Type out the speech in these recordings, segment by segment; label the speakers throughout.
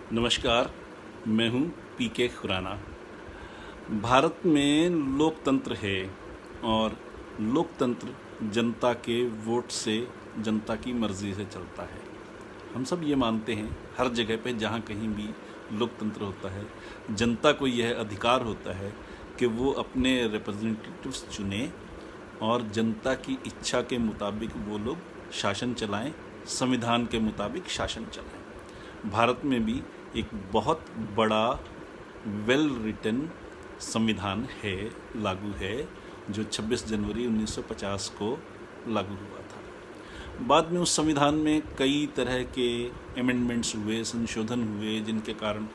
Speaker 1: नमस्कार, मैं हूं पीके खुराना। भारत में लोकतंत्र है और लोकतंत्र जनता के वोट से, जनता की मर्जी से चलता है। हम सब ये मानते हैं, हर जगह पे जहाँ कहीं भी लोकतंत्र होता है, जनता को यह अधिकार होता है कि वो अपने रिप्रेजेंटेटिव्स चुने और जनता की इच्छा के मुताबिक वो लोग शासन चलाएं, संविधान के मुताबिक शासन चलाएं। भारत में भी एक बहुत बड़ा वेल रिटन संविधान है, लागू है, जो 26 जनवरी 1950 को लागू हुआ था। बाद में उस संविधान में कई तरह के अमेंडमेंट्स हुए, संशोधन हुए, जिनके कारण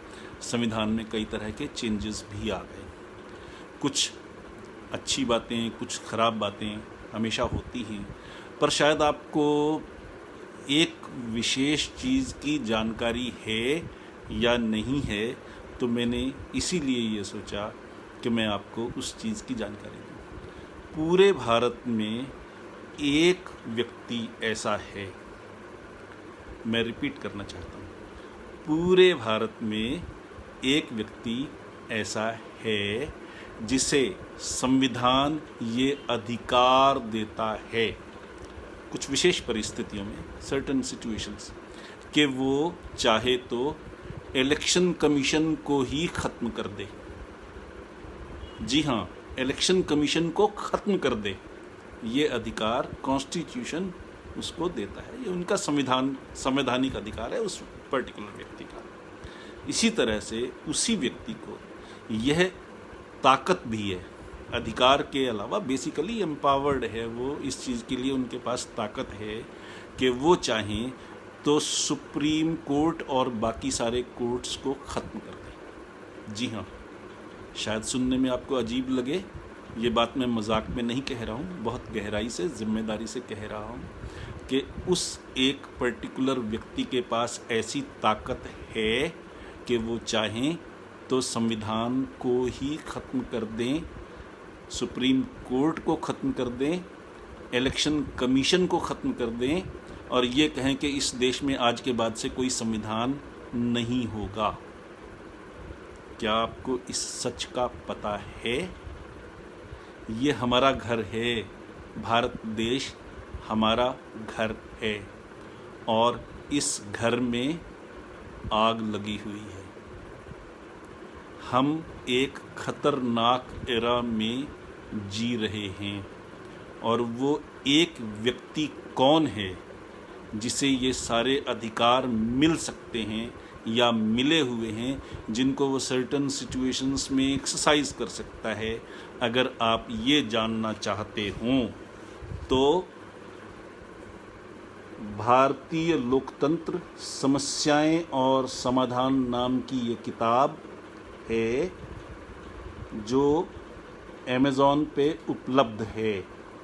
Speaker 1: संविधान में कई तरह के चेंजेस भी आ गए। कुछ अच्छी बातें, कुछ ख़राब बातें हमेशा होती हैं, पर शायद आपको एक विशेष चीज़ की जानकारी है या नहीं है, तो मैंने इसीलिए ये सोचा कि मैं आपको उस चीज़ की जानकारी दूँ। पूरे भारत में एक व्यक्ति ऐसा है, मैं रिपीट करना चाहता हूँ, पूरे भारत में एक व्यक्ति ऐसा है जिसे संविधान ये अधिकार देता है, कुछ विशेष परिस्थितियों में, सर्टेन सिचुएशंस, कि वो चाहे तो इलेक्शन कमीशन को ही ख़त्म कर दे। जी हाँ, इलेक्शन कमीशन को ख़त्म कर दे। ये अधिकार कॉन्स्टिट्यूशन उसको देता है, ये उनका संवैधानिक अधिकार है उस पर्टिकुलर व्यक्ति का। इसी तरह से उसी व्यक्ति को यह ताकत भी है, अधिकार के अलावा बेसिकली एम्पावर्ड है वो, इस चीज़ के लिए उनके पास ताकत है कि वो चाहें तो सुप्रीम कोर्ट और बाकी सारे कोर्ट्स को ख़त्म कर दें। जी हाँ, शायद सुनने में आपको अजीब लगे, ये बात मैं मजाक में नहीं कह रहा हूँ, बहुत गहराई से, जिम्मेदारी से कह रहा हूँ कि उस एक पर्टिकुलर व्यक्ति के पास ऐसी ताकत है कि वो चाहें तो संविधान को ही ख़त्म कर दें, सुप्रीम कोर्ट को ख़त्म कर दें, इलेक्शन कमीशन को ख़त्म कर दें और ये कहें कि इस देश में आज के बाद से कोई संविधान नहीं होगा। क्या आपको इस सच का पता है? ये हमारा घर है, भारत देश हमारा घर है और इस घर में आग लगी हुई है। हम एक खतरनाक एरा में जी रहे हैं और वो एक व्यक्ति कौन है जिसे ये सारे अधिकार मिल सकते हैं या मिले हुए हैं, जिनको वो सर्टन सिचुएशंस में एक्सरसाइज कर सकता है। अगर आप ये जानना चाहते हों तो भारतीय लोकतंत्र समस्याएं और समाधान नाम की ये किताब है जो अमेज़ॉन पे उपलब्ध है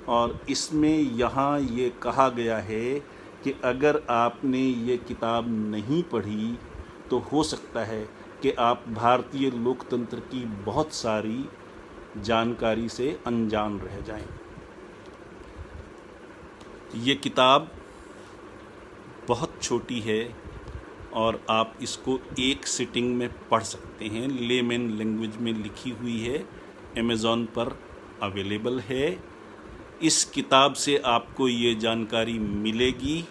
Speaker 1: और इसमें यहाँ ये कहा गया है कि अगर आपने ये किताब नहीं पढ़ी तो हो सकता है कि आप भारतीय लोकतंत्र की बहुत सारी जानकारी से अनजान रह जाएं। ये किताब बहुत छोटी है और आप इसको एक सिटिंग में पढ़ सकते हैं। लेमैन लैंग्वेज में लिखी हुई है, अमेज़ॉन पर अवेलेबल है। इस किताब से आपको ये जानकारी मिलेगी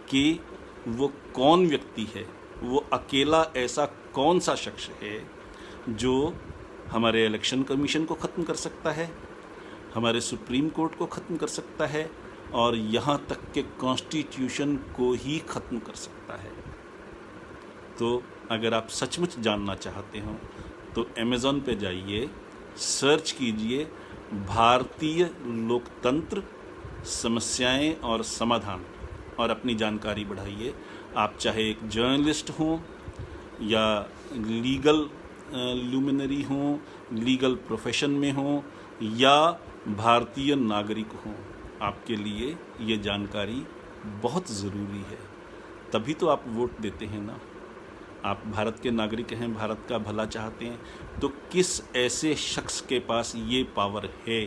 Speaker 1: कि वो कौन व्यक्ति है, वो अकेला ऐसा कौन सा शख्स है जो हमारे इलेक्शन कमीशन को ख़त्म कर सकता है, हमारे सुप्रीम कोर्ट को ख़त्म कर सकता है और यहाँ तक के कॉन्स्टिट्यूशन को ही ख़त्म कर सकता है। तो अगर आप सचमुच जानना चाहते हो तो अमेज़ॉन पे जाइए, सर्च कीजिए भारतीय लोकतंत्र समस्याएं और समाधान और अपनी जानकारी बढ़ाइए। आप चाहे एक जर्नलिस्ट हों या लीगल ल्यूमिनरी हों, लीगल प्रोफेशन में हों या भारतीय नागरिक हों, आपके लिए ये जानकारी बहुत ज़रूरी है। तभी तो आप वोट देते हैं ना। आप भारत के नागरिक हैं, भारत का भला चाहते हैं, तो किस ऐसे शख्स के पास ये पावर है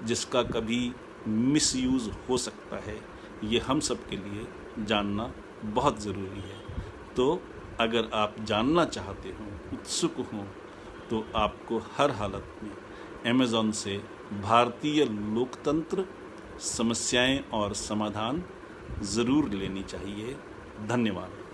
Speaker 1: जिसका कभी मिसयूज़ हो सकता है, ये हम सब के लिए जानना बहुत ज़रूरी है। तो अगर आप जानना चाहते हो, उत्सुक हो, तो आपको हर हालत में अमेज़ॉन से भारतीय लोकतंत्र, समस्याएं और समाधान ज़रूर लेनी चाहिए। धन्यवाद।